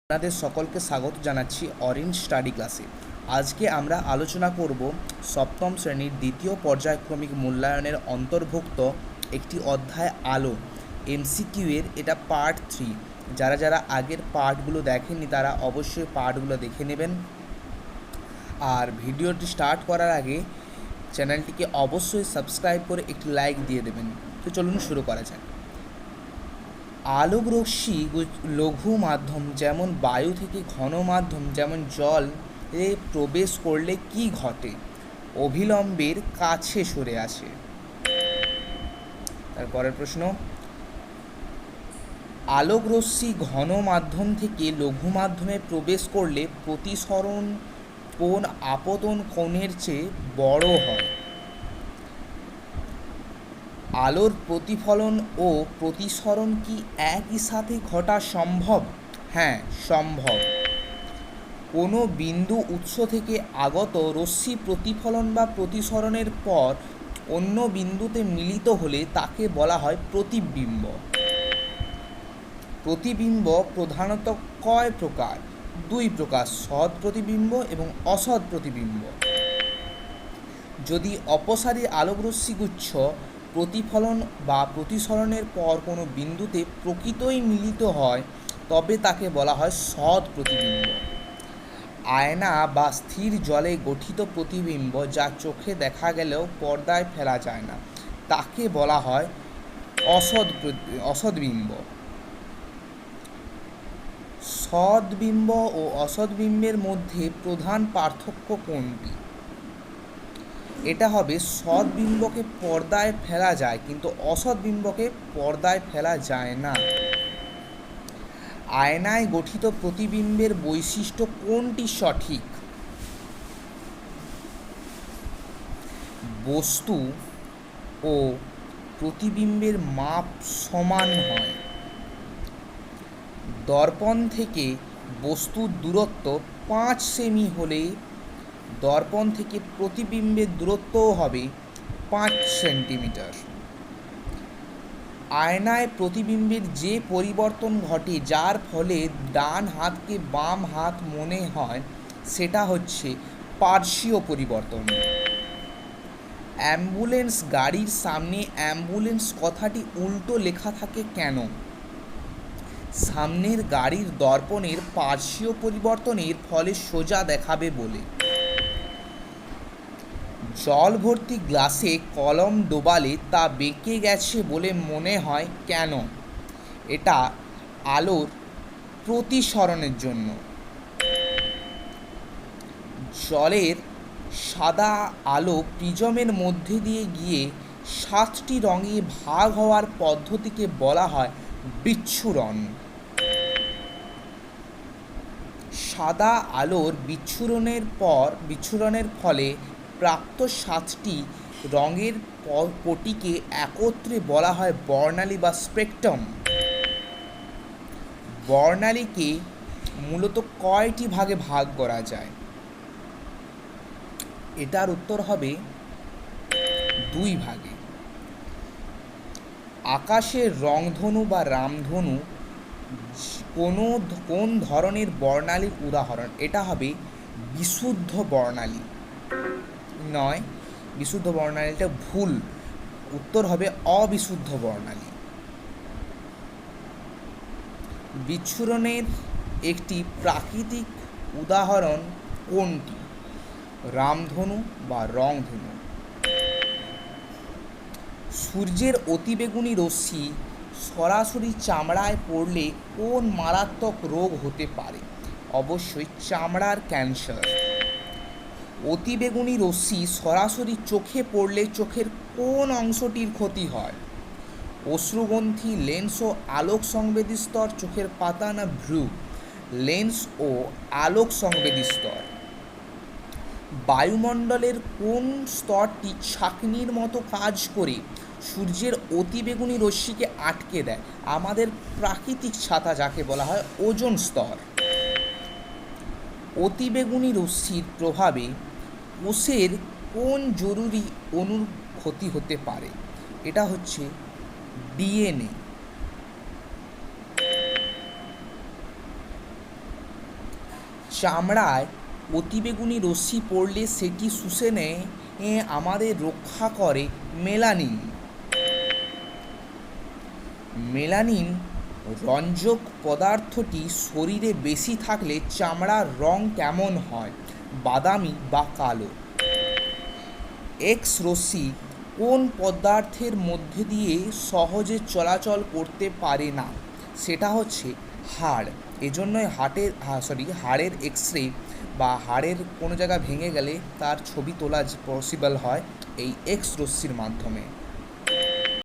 আপনাদের সকলকে স্বাগত জানাচ্ছি অরেঞ্জ স্টাডি ক্লাসে। আজকে আমরা আলোচনা করব সপ্তম শ্রেণীর দ্বিতীয় পর্যায়ক্রমিক মূল্যায়নের অন্তর্ভুক্ত একটি অধ্যায় আলো এমসিকিউ এর। এটা পার্ট 3। যারা যারা আগের পার্টগুলো দেখেননি তারা অবশ্যই পার্টগুলো দেখে নেবেন। আর ভিডিওটি স্টার্ট করার আগে চ্যানেলটিকে অবশ্যই সাবস্ক্রাইব করে একটি লাইক দিয়ে দেবেন। তো চলুন শুরু করা যাক। আলোক রশ্মি লঘু মাধ্যম যেমন বায়ু থেকে ঘন মাধ্যম যেমন জলে প্রবেশ করলে কি ঘটে? অভিলম্বের কাছে সরে আসে। তারপরের প্রশ্ন, আলোক রশ্মি ঘন মাধ্যম থেকে লঘু মাধ্যমে প্রবেশ করলে প্রতিসরণ কোণ আপতন কোণের চেয়ে বড় হয়? আলোর প্রতিফলন ও প্রতিসরণ কি একই সাথে ঘটা সম্ভব? হ্যাঁ, সম্ভব। কোনো বিন্দু উৎস থেকে আগত রশ্মি প্রতিফলন বা প্রতিসরণের পর অন্য বিন্দুতে মিলিত হলে তাকে বলা হয় প্রতিবিম্ব। প্রতিবিম্ব প্রধানত কয় প্রকার? দুই প্রকার, সৎ প্রতিবিম্ব এবং অসৎ প্রতিবিম্ব। যদি অপসারী আলোকরশ্মিগুচ্ছ প্রতিফলন বা প্রতিসরণের পর কোনো বিন্দুতে প্রকৃতই মিলিত হয় তবে তাকে বলা হয় সৎ প্রতিবিম্ব। আয়না বা স্থির জলে গঠিত প্রতিবিম্ব যা চোখে দেখা গেলেও পর্দায় ফেলা যায় না তাকে বলা হয় অসৎবিম্ব। সৎবিম্ব ও অসৎবিম্বের মধ্যে প্রধান পার্থক্য কোনটি? এটা হবে সৎবিম্বকে পর্দায় ফেলা যায় কিন্তু অসৎবিম্বকে পর্দায় ফেলা যায় না। আয়নায় গঠিত প্রতিবিম্বের বৈশিষ্ট্য কোনটি সঠিক? বস্তু ও প্রতিবিম্বের মাপ সমান হয়। দর্পণ থেকে বস্তুর দূরত্ব 5 সেমি হলে দর্পণ থেকে প্রতিবিম্বের দূরত্বও হবে 5 সেন্টিমিটার। আয়নায় প্রতিবিম্বের যে পরিবর্তন ঘটে যার ফলে ডান হাতকে বাম হাত মনে হয় সেটা হচ্ছে পার্শ্বীয় পরিবর্তন। অ্যাম্বুলেন্স গাড়ির সামনে অ্যাম্বুলেন্স কথাটি উল্টো লেখা থাকে কেন? সামনের গাড়ির দর্পণের পার্শ্বীয় পরিবর্তনের ফলে সোজা দেখাবে বলে। জল ভর্তি গ্লাসে কলম ডোবালে তা বেঁকে গেছে বলে মনে হয় কেন? এটা আলোর প্রতিসরণের জন্য। জলের সাদা আলো প্রিজমের মধ্যে দিয়ে গিয়ে 7টি রঙে ভাগ হওয়ার পদ্ধতিকে বলা হয় বিচ্ছুরণ। সাদা আলোর বিচ্ছুরণের ফলে প্রাপ্ত 7টি রঙের পটিকে একত্রে বলা হয় বর্ণালী বা স্পেকট্রাম। বর্ণালীকে মূলত কয়টি ভাগে ভাগ করা যায়? এটার উত্তর হবে 2 ভাগে। আকাশের রংধনু বা রামধনু কোন ধরনের বর্ণালীর উদাহরণ? এটা হবে বিশুদ্ধ বর্ণালী। নয়, বিশুদ্ধ বর্ণালীটা ভুল, উত্তর হবে অবিশুদ্ধ বর্ণালী। বিচ্ছুরণের একটি প্রাকৃতিক উদাহরণ কোনটি? রামধনু বা রংধনু। সূর্যের অতিবেগুনি রশ্মি সরাসরি চামড়ায় পড়লে কোন মারাত্মক রোগ হতে পারে? অবশ্যই চামড়ার ক্যান্সার। অতিবেগুনি রশ্মি সরাসরি চোখে পড়লে চোখের কোন অংশটির ক্ষতি হয়? অশ্রুগ্রন্থি, লেন্স ও আলোক সংবেদী স্তর, চোখের পাতা না ভ্রু? লেন্স ও আলোক সংবেদী স্তর। বায়ুমণ্ডলের কোন স্তরটি ছাঁকনির মতো কাজ করে সূর্যের অতিবেগুনি রশ্মিকে আটকে দেয়? আমাদের প্রাকৃতিক ছাতা যাকে বলা হয় ওজোন স্তর। অতিবেগুনি রশ্মির প্রভাবে কোষের কোন জরুরি অণুর ক্ষতি হতে পারে? এটা হচ্ছে ডিএনএ। চামড়ায় অতিবেগুনি রশ্মি পড়লে সেটি শুষে নেয় আমাদের রক্ষা করে মেলানিন। মেলানিন রঞ্জক পদার্থটি শরীরে বেশি থাকলে চামড়ার রং কেমন হয়? বাদামি বা কালো। এক্স রশ্মি কোন পদার্থের মধ্যে দিয়ে সহজে চলাচল করতে পারে না? সেটা হচ্ছে হাড়। এজন্যই হাড়ের এক্স রে বা হাড়ের কোনো জায়গা ভেঙে গেলে তার ছবি তোলা পসিবল হয় এই এক্স রশ্মির মাধ্যমে।